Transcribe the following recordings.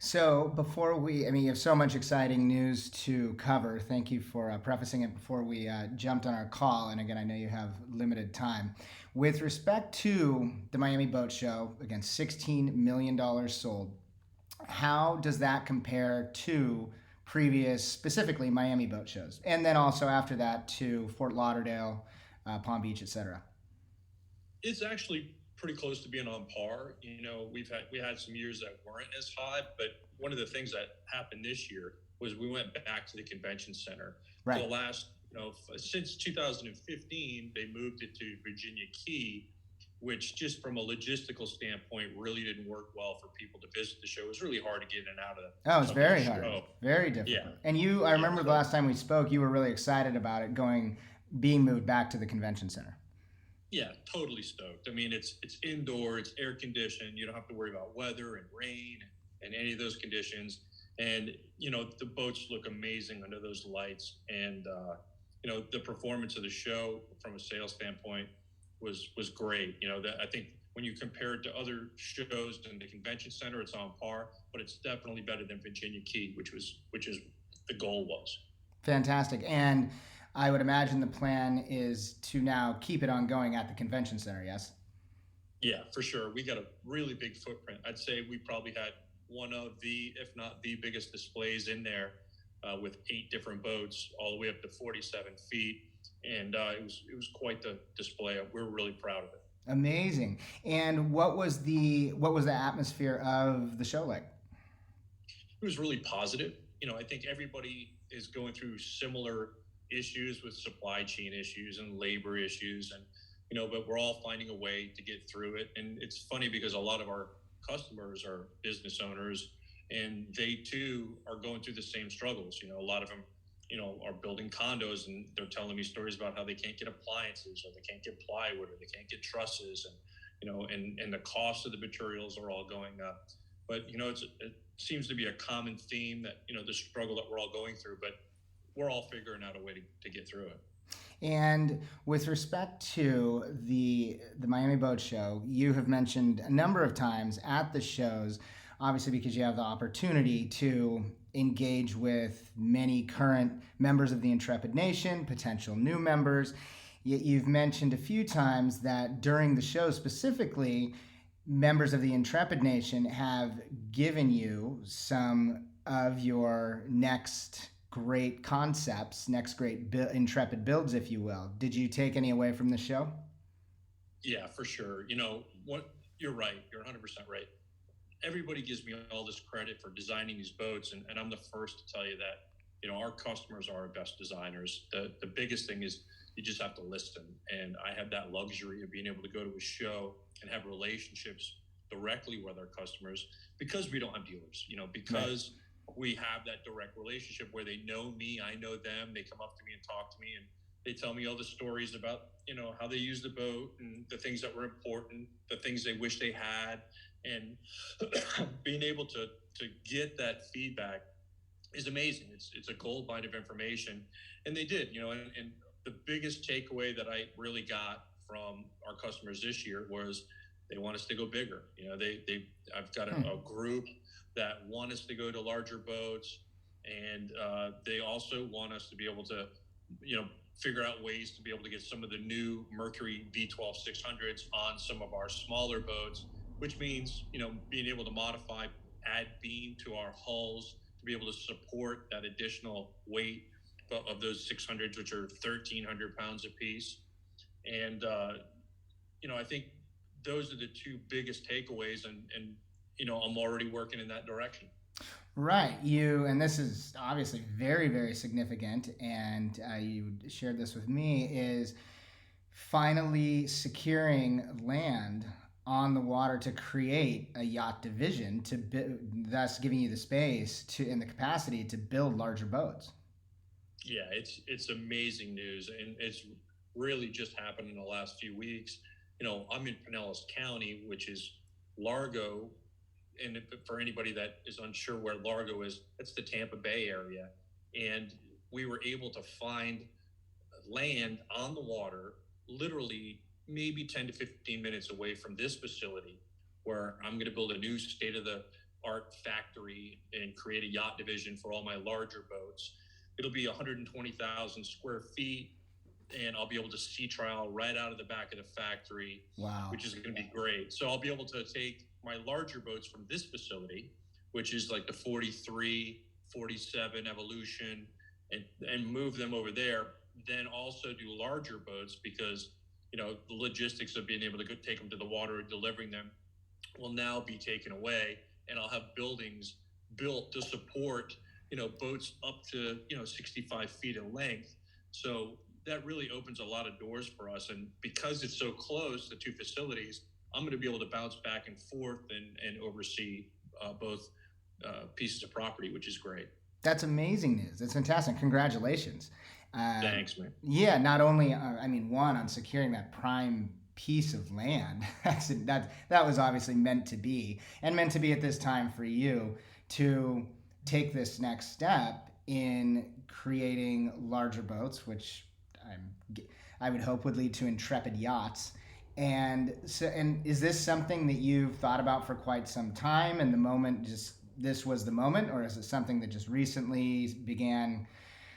So before you have so much exciting news to cover. Thank you for prefacing it before we jumped on our call. And again, I know you have limited time. With respect to the Miami Boat Show, again, $16 million sold. How does that compare to previous, specifically Miami boat shows, and then also after that to Fort Lauderdale, Palm Beach, etc.? It's actually pretty close to being on par. We had some years that weren't as high, but one of the things that happened this year was we went back to the convention center for Right. the last, since 2015, they moved it to Virginia Key, which just from a logistical standpoint really didn't work well for people to visit the show. It was really hard to get in and out of Oh, it's some of the very hard, show. very Yeah, difficult. And I yeah. remember the last time we spoke, you were really excited about it being moved back to the convention center. Yeah, totally stoked. I mean, it's indoor, it's air conditioned. You don't have to worry about weather and rain and any of those conditions. And the boats look amazing under those lights. And the performance of the show from a sales standpoint was great. That I think when you compare it to other shows in the convention center, it's on par, but it's definitely better than Virginia Key, which is the goal was. Fantastic. And I would imagine the plan is to now keep it on going at the convention center, yes? Yeah, for sure. We got a really big footprint. I'd say we probably had one of the, if not the biggest displays in there, with 8 different boats, all the way up to 47 feet, and it was quite the display. We're really proud of it. Amazing. And what was the atmosphere of the show like? It was really positive. I think everybody is going through similar issues with supply chain issues and labor issues, and but we're all finding a way to get through it. And it's funny because a lot of our customers are business owners, and they too are going through the same struggles. A lot of them, are building condos, and they're telling me stories about how they can't get appliances, or they can't get plywood, or they can't get trusses, and and the cost of the materials are all going up. But it seems to be a common theme that the struggle that we're all going through, but we're all figuring out a way to get through it. And with respect to the Miami Boat Show, you have mentioned a number of times at the shows, obviously because you have the opportunity to engage with many current members of the Intrepid Nation, potential new members. You've mentioned a few times that during the show specifically, members of the Intrepid Nation have given you some of your next great concepts, next great Intrepid builds, if you will. Did you take any away from the show? Yeah, for sure. What you're right. You're 100% right. Everybody gives me all this credit for designing these boats, and I'm the first to tell you that our customers are our best designers. The biggest thing is you just have to listen, and I have that luxury of being able to go to a show and have relationships directly with our customers because we don't have dealers. Right. Because we have that direct relationship where they know me, I know them. They come up to me and talk to me, and they tell me all the stories about how they use the boat and the things that were important, the things they wish they had, and being able to get that feedback is amazing. It's a gold mine of information, and they did. And the biggest takeaway that I really got from our customers this year was they want us to go bigger. I've got Hmm. a group that want us to go to larger boats, and they also want us to be able to, figure out ways to be able to get some of the new Mercury V12 600s on some of our smaller boats, which means being able to modify, add beam to our hulls to be able to support that additional weight of those 600s, which are 1,300 pounds a piece. And I think those are the two biggest takeaways, and I'm already working in that direction. Right. And this is obviously very, very significant, and you shared this with me, is finally securing land on the water to create a yacht division, thus giving you the space and the capacity to build larger boats. Yeah, it's amazing news, and it's really just happened in the last few weeks. I'm in Pinellas County, which is Largo, and for anybody that is unsure where Largo is, that's the Tampa Bay area, and we were able to find land on the water, literally maybe 10 to 15 minutes away from this facility, where I'm going to build a new state of the art factory and create a yacht division for all my larger boats. It'll be 120,000 square feet, and I'll be able to sea trial right out of the back of the factory, Wow. which is going to be great. So I'll be able to take my larger boats from this facility, which is like the 43, 47 Evolution, and move them over there. Then also do larger boats because, the logistics of being able to take them to the water, delivering them, will now be taken away, and I'll have buildings built to support, boats up to, 65 feet in length. So that really opens a lot of doors for us. And because it's so close, the two facilities, I'm going to be able to bounce back and forth and oversee both pieces of property, which is great. That's amazing news. That's fantastic. Congratulations. Thanks, man. Yeah, not only, one, on securing that prime piece of land, that was obviously meant to be, and meant to be at this time for you to take this next step in creating larger boats, which I would hope would lead to Intrepid yachts. And so, and is this something that you've thought about for quite some time, and the moment this was the moment, or is it something that just recently began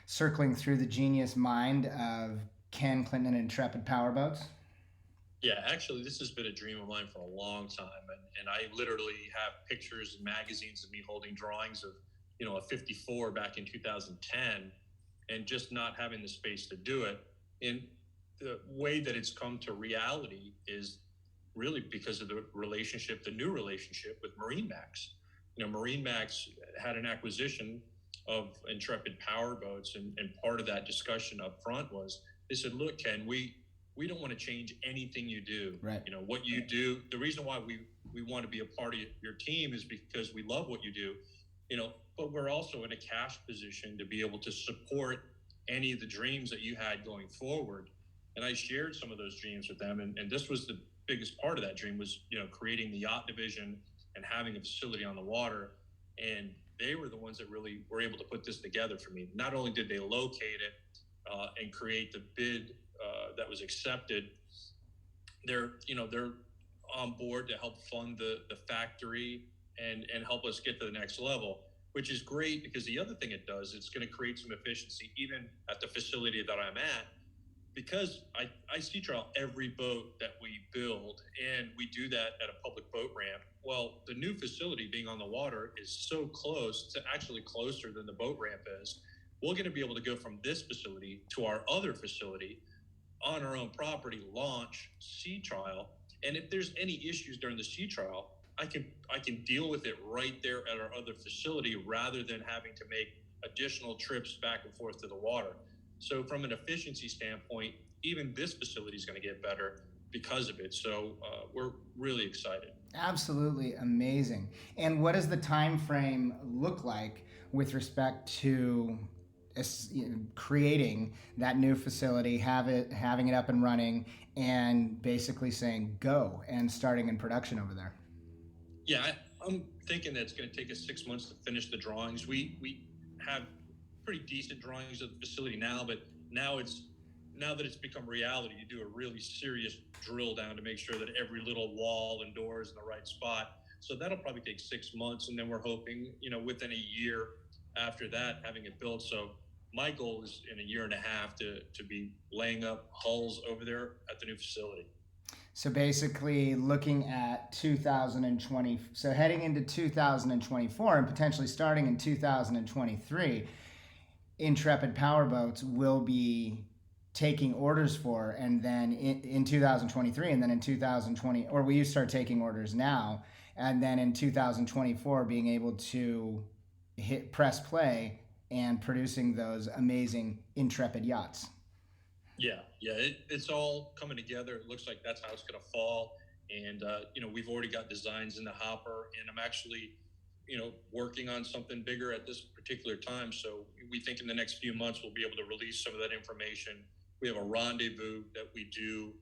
circling through the genius mind of Ken Clinton and Intrepid Powerboats? Yeah, actually, this has been a dream of mine for a long time. And I literally have pictures and magazines of me holding drawings of, a 54 back in 2010, and just not having the space to do it. And the way that it's come to reality is really because of the new relationship with MarineMax. MarineMax had an acquisition of Intrepid Powerboats, and part of that discussion up front was they said, look, Ken, we don't want to change anything you do. Right. What you do, the reason why we want to be a part of your team is because we love what you do, but we're also in a cash position to be able to support any of the dreams that you had going forward. And I shared some of those dreams with them. And this was the biggest part of that dream was, creating the yacht division and having a facility on the water. And they were the ones that really were able to put this together for me. Not only did they locate it and create the bid that was accepted, they're on board to help fund the factory and help us get to the next level, which is great because the other thing it does, it's going to create some efficiency even at the facility that I'm at, because I sea trial every boat that we build, and we do that at a public boat ramp. Well, the new facility being on the water is so close, it's actually closer than the boat ramp is. We're going to be able to go from this facility to our other facility on our own property, launch, sea trial. And if there's any issues during the sea trial, I can deal with it right there at our other facility rather than having to make additional trips back and forth to the water. So from an efficiency standpoint, even this facility is going to get better because of it. So we're really excited. Absolutely amazing. And what does the time frame look like with respect to creating that new facility, having it up and running, and basically saying go and starting in production over there? Yeah, I'm thinking that it's going to take us 6 months to finish the drawings. We have pretty decent drawings of the facility now, but now that it's become reality, you do a really serious drill down to make sure that every little wall and door is in the right spot. So that'll probably take 6 months, and then we're hoping, within a year after that, having it built. So my goal is in a year and a half to be laying up hulls over there at the new facility. So basically looking at 2020, so heading into 2024 and potentially starting in 2023, Intrepid Powerboats will be taking orders for, and then in 2023, and then in 2020, or will you start taking orders now, and then in 2024 being able to press play and producing those amazing Intrepid yachts? Yeah, it's all coming together. It looks like that's how it's going to fall. And, we've already got designs in the hopper, and I'm actually, working on something bigger at this particular time. So we think in the next few months, we'll be able to release some of that information. We have a rendezvous that we do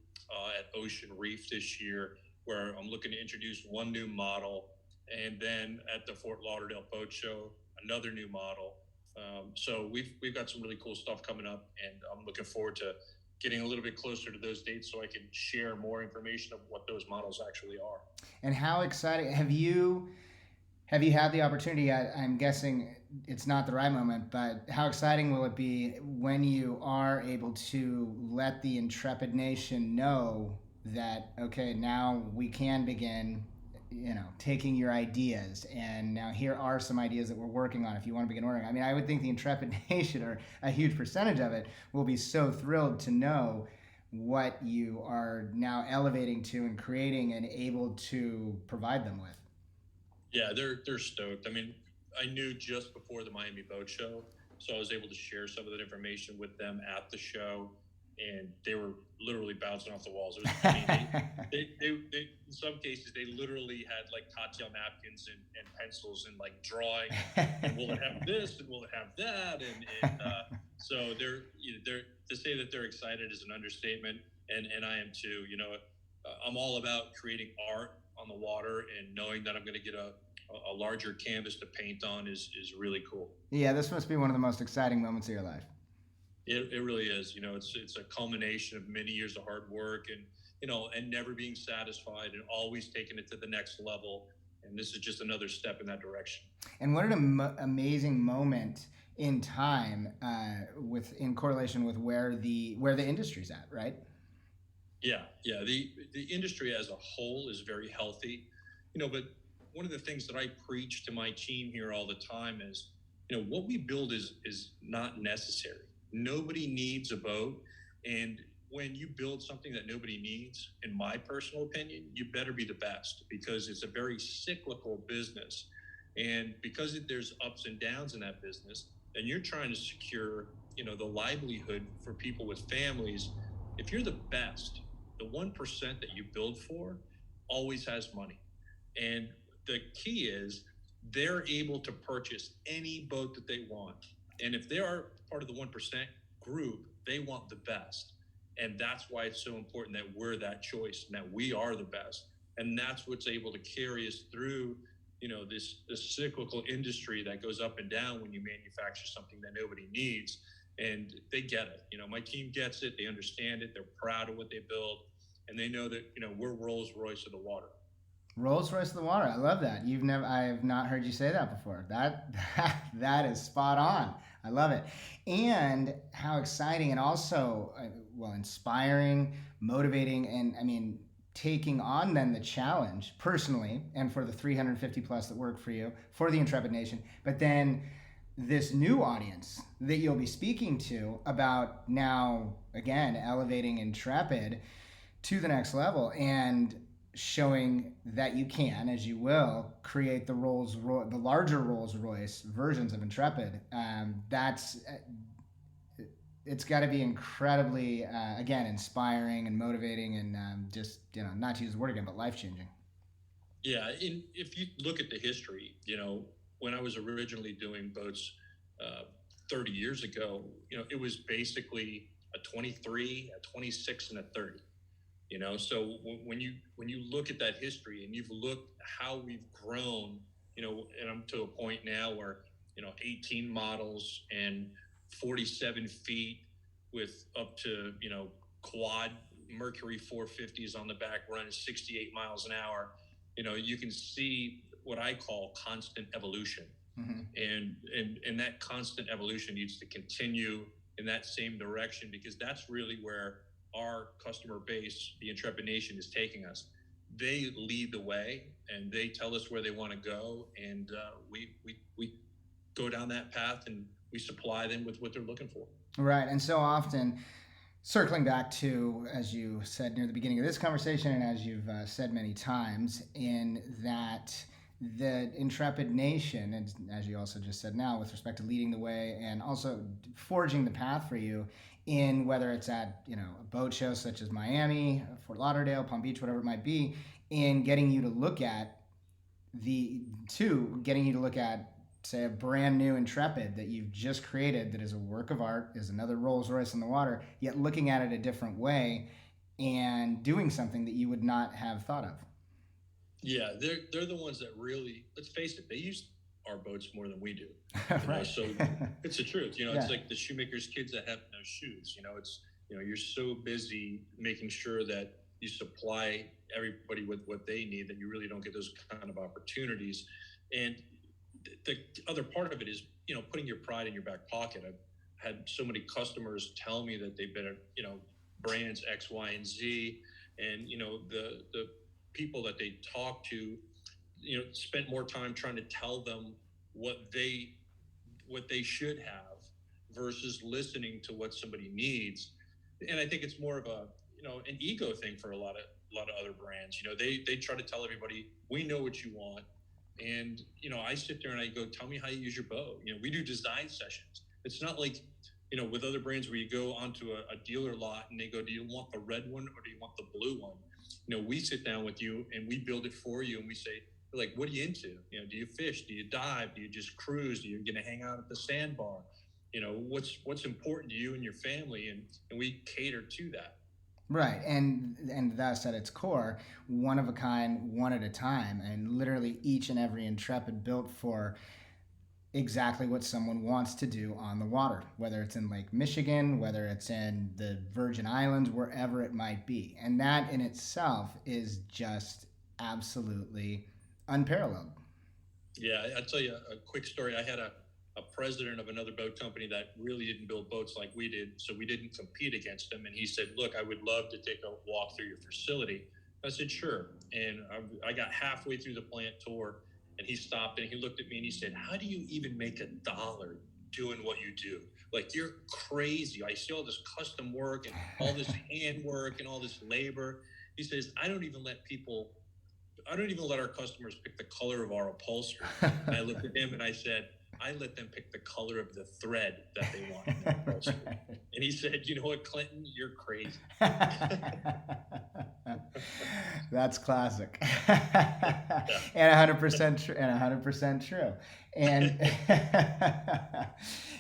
at Ocean Reef this year, where I'm looking to introduce one new model. And then at the Fort Lauderdale Boat Show, another new model. So we've got some really cool stuff coming up, and I'm looking forward to getting a little bit closer to those dates so I can share more information of what those models actually are. And how exciting Have you had the opportunity? I'm guessing it's not the right moment, but how exciting will it be when you are able to let the Intrepid Nation know that, okay, now we can begin, taking your ideas, and now here are some ideas that we're working on if you want to begin ordering. I mean, I would think the Intrepid Nation, or a huge percentage of it, will be so thrilled to know what you are now elevating to and creating and able to provide them with. Yeah, they're stoked. I mean, I knew just before the Miami Boat Show, so I was able to share some of that information with them at the show, and they were literally bouncing off the walls. It was, I mean, they in some cases they literally had like cocktail napkins and pencils and like drawing, and will it have this and will it have that, so they're to say that they're excited is an understatement, and I am too. I'm all about creating art on the water, and knowing that I'm going to get a larger canvas to paint on is really cool. Yeah, this must be one of the most exciting moments of your life. It really is. It's a culmination of many years of hard work, and never being satisfied, and always taking it to the next level. And this is just another step in that direction. And what an amazing moment in time, with in correlation with where the industry's at, right? Yeah. The industry as a whole is very healthy, but one of the things that I preach to my team here all the time is, what we build is not necessary. Nobody needs a boat, and when you build something that nobody needs, in my personal opinion, you better be the best, because it's a very cyclical business, and because there's ups and downs in that business, and you're trying to secure, the livelihood for people with families. If you're the best, the 1% that you build for always has money. And the key is they're able to purchase any boat that they want. And if they are part of the 1% group, they want the best. And that's why it's so important that we're that choice and that we are the best. And that's what's able to carry us through, this cyclical industry that goes up and down when you manufacture something that nobody needs. And they get it. My team gets it. They understand it. They're proud of what they build. And they know that, we're Rolls-Royce of the water. Rolls-Royce of the water. I love that. I have not heard you say that before. That is spot on. I love it. And how exciting, and also, well, inspiring, motivating, and I mean, taking on then the challenge personally, and for the 350 plus that work for you, for the Intrepid Nation, but then this new audience that you'll be speaking to about now, again, elevating Intrepid to the next level, and showing that you can, as you will, create the larger Rolls-Royce versions of Intrepid. It's got to be incredibly, again, inspiring and motivating, and just, not to use the word again, but life-changing. Yeah, if you look at the history, when I was originally doing boats 30 years ago, it was basically a 23, a 26, and a 30. So when you look at that history, and you've looked how we've grown, and I'm to a point now where 18 models and 47 feet with up to quad Mercury 450s on the back running 68 miles an hour. You can see what I call constant evolution. Mm-hmm. And that constant evolution needs to continue in that same direction, because that's really where our customer base, the Intrepid Nation, is taking us. They lead the way, and they tell us where they want to go, and we go down that path, and we supply them with what they're looking for. Right, and so often, circling back to, as you said near the beginning of this conversation, and as you've said many times, in that the Intrepid Nation, and as you also just said now, with respect to leading the way and also forging the path for you, in whether it's at a boat show such as Miami, Fort Lauderdale, Palm Beach, whatever it might be, in getting you to look at say a brand new Intrepid that you've just created, that is a work of art, is another Rolls-Royce in the water, yet looking at it a different way and doing something that you would not have thought of. Yeah, they're the ones that really, let's face it, they use our boats more than we do. Right. So it's the truth. It's like the shoemaker's kids that have no shoes. It's you're so busy making sure that you supply everybody with what they need that you really don't get those kind of opportunities. And the other part of it is, putting your pride in your back pocket. I've had so many customers tell me that they've been at, brands X, Y, and Z, and the people that they talk to, spent more time trying to tell them what they should have versus listening to what somebody needs. And I think it's more of an ego thing for a lot of other brands. They try to tell everybody, we know what you want. And I sit there and I go, tell me how you use your boat. We do design sessions. It's not like with other brands where you go onto a dealer lot and they go, do you want the red one or do you want the blue one? We sit down with you and we build it for you, and we say, like, what are you into? Do you fish? Do you dive? Do you just cruise? Do you going to hang out at the sandbar? What's important to you and your family, and we cater to that. Right, and thus at its core, one of a kind, one at a time, and literally each and every Intrepid built for exactly what someone wants to do on the water, whether it's in Lake Michigan, whether it's in the Virgin Islands, wherever it might be. And that in itself is just absolutely unparalleled. Yeah, I'll tell you a quick story. I had a president of another boat company that really didn't build boats like we did, so we didn't compete against him. And he said, look, I would love to take a walk through your facility. I said, sure. And I got halfway through the plant tour, and he stopped and he looked at me and he said, how do you even make $1 doing what you do? Like, you're crazy. I see all this custom work and all this hand work and all this labor. He says, I don't even let our customers pick the color of our upholstery. And I looked at him and I said, I let them pick the color of the thread that they want in their upholstery. And he said, you know what, Clinton, you're crazy. That's classic. And 100% true. And 100% true.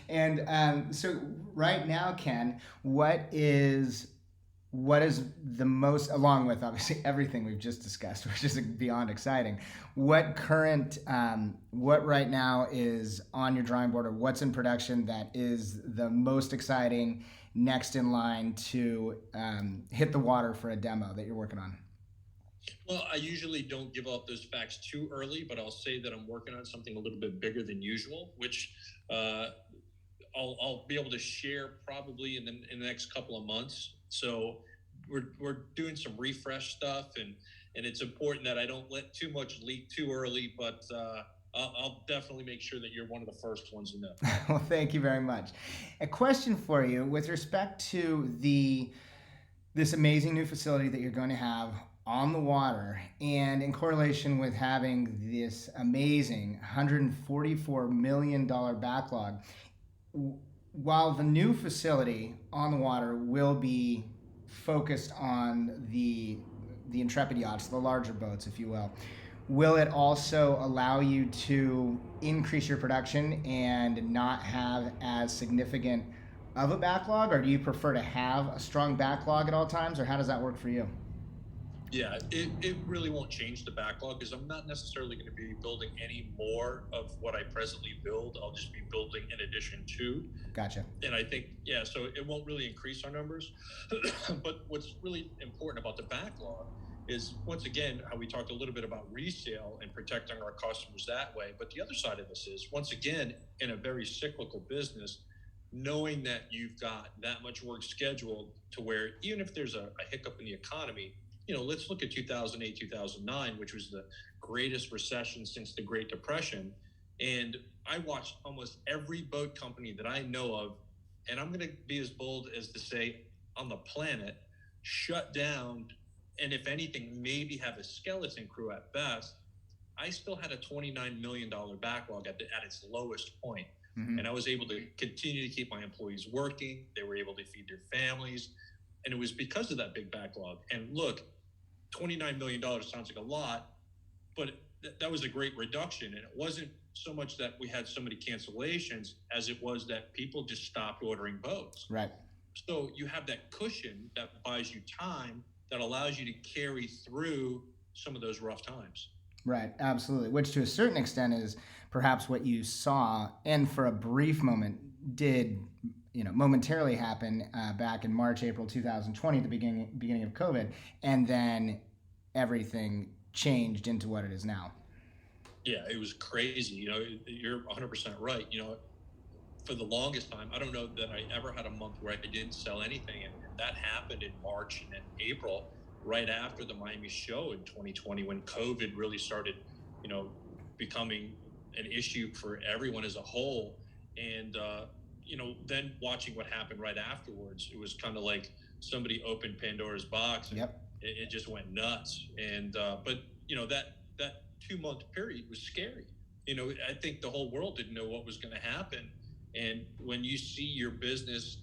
And so right now, Ken, what is the most, along with obviously everything we've just discussed, which is beyond exciting, what right now is on your drawing board, or what's in production that is the most exciting, next in line to hit the water for a demo that you're working on? Well, I usually don't give out those facts too early, but I'll say that I'm working on something a little bit bigger than usual, which I'll be able to share probably in the next couple of months. So we're doing some refresh stuff, and it's important that I don't let too much leak too early, but I'll definitely make sure that you're one of the first ones to know. Well, thank you very much. A question for you with respect to this amazing new facility that you're going to have on the water, and in correlation with having this amazing $144 million backlog. While the new facility on the water will be focused on the Intrepid yachts, the larger boats, if you will it also allow you to increase your production and not have as significant of a backlog, or do you prefer to have a strong backlog at all times, or how does that work for you? Yeah, it really won't change the backlog, because I'm not necessarily going to be building any more of what I presently build. I'll just be building in addition to. Gotcha. And I think, so it won't really increase our numbers. But what's really important about the backlog is, once again, how we talked a little bit about resale and protecting our customers that way. But the other side of this is, once again, in a very cyclical business, knowing that you've got that much work scheduled to where even if there's a hiccup in the economy, let's look at 2008, 2009, which was the greatest recession since the Great Depression. And I watched almost every boat company that I know of, and I'm going to be as bold as to say on the planet, shut down, and if anything, maybe have a skeleton crew at best. I still had a $29 million backlog at its lowest point. Mm-hmm. And I was able to continue to keep my employees working. They were able to feed their families. And it was because of that big backlog. And look, $29 million sounds like a lot, but that was a great reduction. And it wasn't so much that we had so many cancellations as it was that people just stopped ordering boats. Right. So you have that cushion that buys you time, that allows you to carry through some of those rough times. Right, absolutely. Which to a certain extent is perhaps what you saw, and for a brief moment did, momentarily happen back in March, April 2020, the beginning of COVID, and then everything changed into what it is now. Yeah, it was crazy. You're 100% right. For the longest time, I don't know that I ever had a month where I didn't sell anything. And that happened in March and then April, right after the Miami show in 2020, when COVID really started, you know, becoming an issue for everyone as a whole. And, then watching what happened right afterwards, it was kind of like somebody opened Pandora's box and Yep. it just went nuts. But, that 2 month period was scary. I think the whole world didn't know what was going to happen, and when you see your business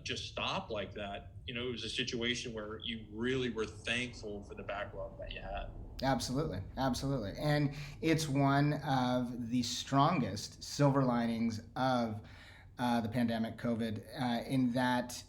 just stop like that, it was a situation where you really were thankful for the backlog that you had. Absolutely, absolutely. And it's one of the strongest silver linings of the pandemic, COVID, in that,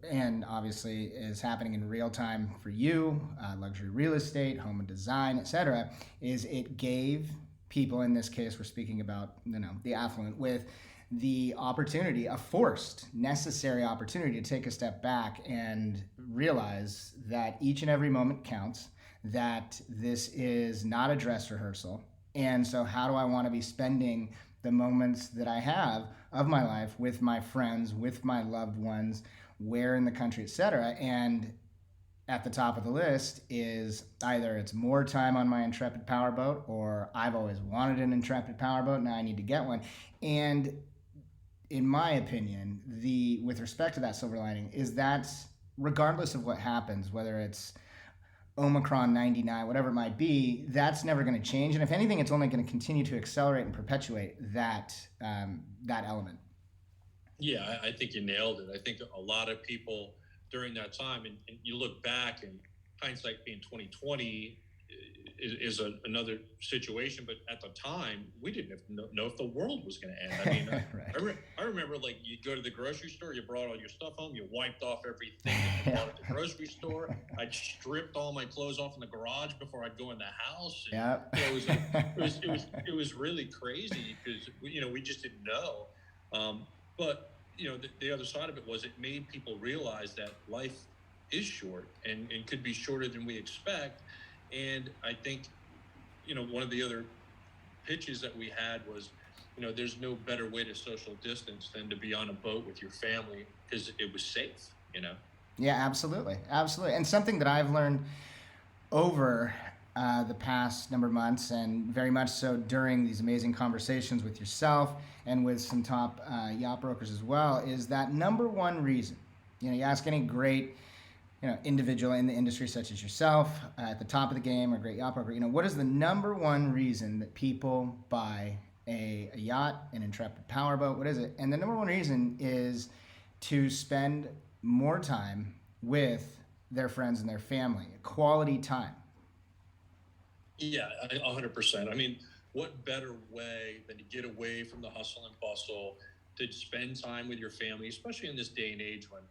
and obviously is happening in real time for you, luxury real estate, home and design, etc., is it gave people, in this case, we're speaking about, the affluent, with the opportunity, a forced, necessary opportunity to take a step back and realize that each and every moment counts, that this is not a dress rehearsal. And so, how do I want to be spending the moments that I have of my life with my friends, with my loved ones, where in the country, etc.? And at the top of the list is either it's more time on my Intrepid Powerboat, or I've always wanted an Intrepid Powerboat, now I need to get one. And in my opinion, with respect to that silver lining, is that regardless of what happens, whether it's Omicron 99, whatever it might be, that's never going to change. And if anything, it's only going to continue to accelerate and perpetuate that element. Yeah, I think you nailed it. I think a lot of people during that time, and you look back, and hindsight being 2020 is another situation. But at the time, we didn't know if the world was going to end. I mean, right. I remember, like, you'd go to the grocery store, you brought all your stuff home, you wiped off everything that you bought at the grocery store. I'd stripped all my clothes off in the garage before I'd go in the house. Yeah, it was really crazy because we just didn't know. But the other side of it was it made people realize that life is short and could be shorter than we expect. And I think, one of the other pitches that we had was, there's no better way to social distance than to be on a boat with your family because it was safe, Yeah, absolutely. Absolutely. And something that I've learned over the past number of months, and very much so during these amazing conversations with yourself and with some top yacht brokers as well, is that number one reason, you ask any great individual in the industry such as yourself, at the top of the game, or a great yacht broker, what is the number one reason that people buy a yacht, an Intrepid Powerboat? What is it? And the number one reason is to spend more time with their friends and their family, quality time. Yeah, 100%. I mean, what better way than to get away from the hustle and bustle, to spend time with your family, especially in this day and age when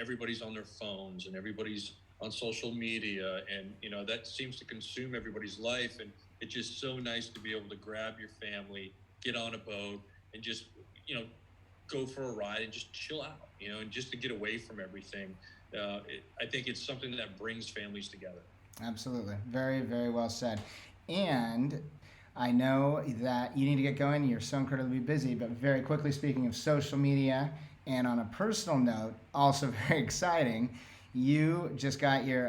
everybody's on their phones and everybody's on social media, and that seems to consume everybody's life. And it's just so nice to be able to grab your family, get on a boat, and just go for a ride and just chill out, and just to get away from everything. I think it's something that brings families together. Absolutely. Very, very well said. And I know that you need to get going. You're so incredibly busy, but very quickly, speaking of social media, and on a personal note, also very exciting, you just got your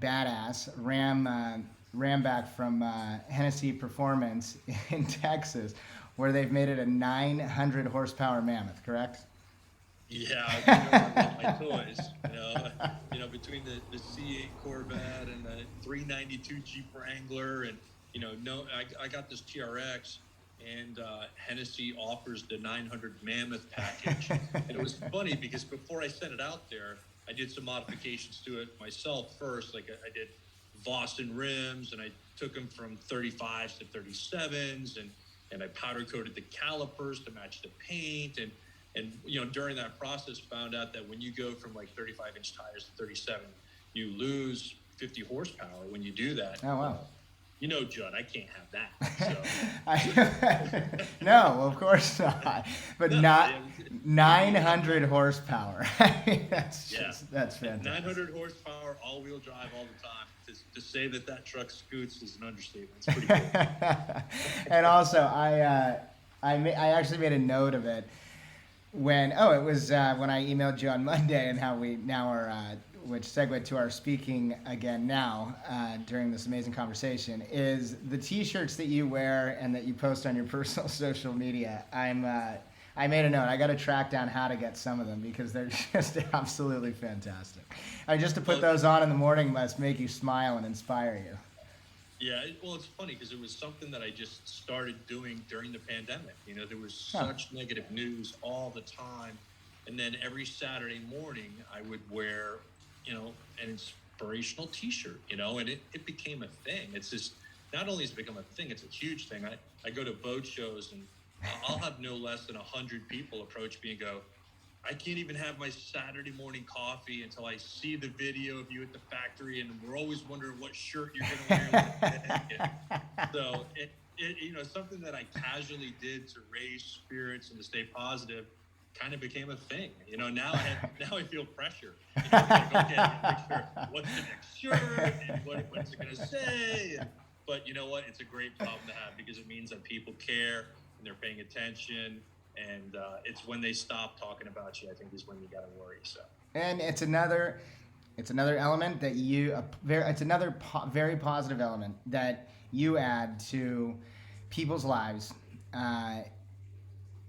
badass ram back from Hennessy Performance in Texas, where they've made it a 900 horsepower Mammoth, correct? Yeah, I love my toys. Between the C8 Corvette and the 392 Jeep Wrangler, and I got this TRX, and Hennessy offers the 900 Mammoth package. And it was funny because before I sent it out there, I did some modifications to it myself first. Like I did Boston rims, and I took them from 35s to 37s, and I powder coated the calipers to match the paint, and during that process found out that when you go from like 35-inch tires to 37, you lose 50 horsepower when you do that. Oh, wow. Judd, I can't have that. No, of course not. But not 900 horsepower. That's fantastic. 900 horsepower, all-wheel drive all the time. To say that truck scoots is an understatement. It's pretty cool. And also, I actually made a note of it when it was when I emailed you on Monday, and how we now are, which segued to our speaking again now during this amazing conversation, is the T-shirts that you wear and that you post on your personal social media. I made a note. I got to track down how to get some of them, because they're just absolutely fantastic. I mean, just to put those on in the morning must make you smile and inspire you. Yeah, well, it's funny because it was something that I just started doing during the pandemic. There was such negative news all the time. And then every Saturday morning, I would wear, an inspirational T-shirt, and it became a thing. It's just, not only has it become a thing, it's a huge thing. I go to boat shows, and I'll have no less than 100 people approach me and go, I can't even have my Saturday morning coffee until I see the video of you at the factory, and we're always wondering what shirt you're going to wear. So something that I casually did to raise spirits and to stay positive kind of became a thing. Now I feel pressure. It's like, okay, I gotta make sure what's the next shirt and what's it going to say. But you know what? It's a great problem to have, because it means that people care and they're paying attention. And it's when they stop talking about you, I think, is when you got to worry. So. And it's another element that it's another very positive element that you add to people's lives,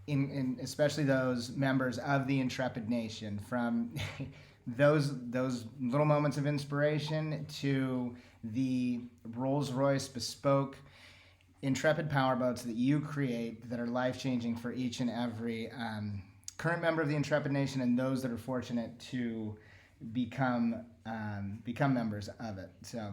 in especially those members of the Intrepid Nation, from those little moments of inspiration to the Rolls-Royce bespoke Intrepid Powerboats that you create, that are life-changing for each and every current member of the Intrepid Nation, and those that are fortunate to become members of it. So,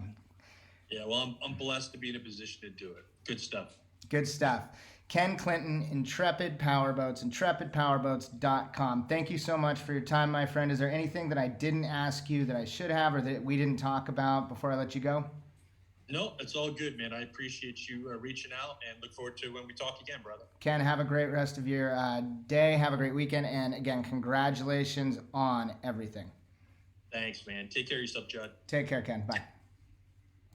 yeah, well, I'm blessed to be in a position to do it. Good stuff. Good stuff. Ken Clinton, Intrepid Powerboats, intrepidpowerboats.com. Thank you so much for your time, my friend. Is there anything that I didn't ask you that I should have, or that we didn't talk about before I let you go? No, it's all good, man. I appreciate you reaching out, and look forward to when we talk again, brother. Ken, have a great rest of your day. Have a great weekend. And again, congratulations on everything. Thanks, man. Take care of yourself, Judd. Take care, Ken. Bye.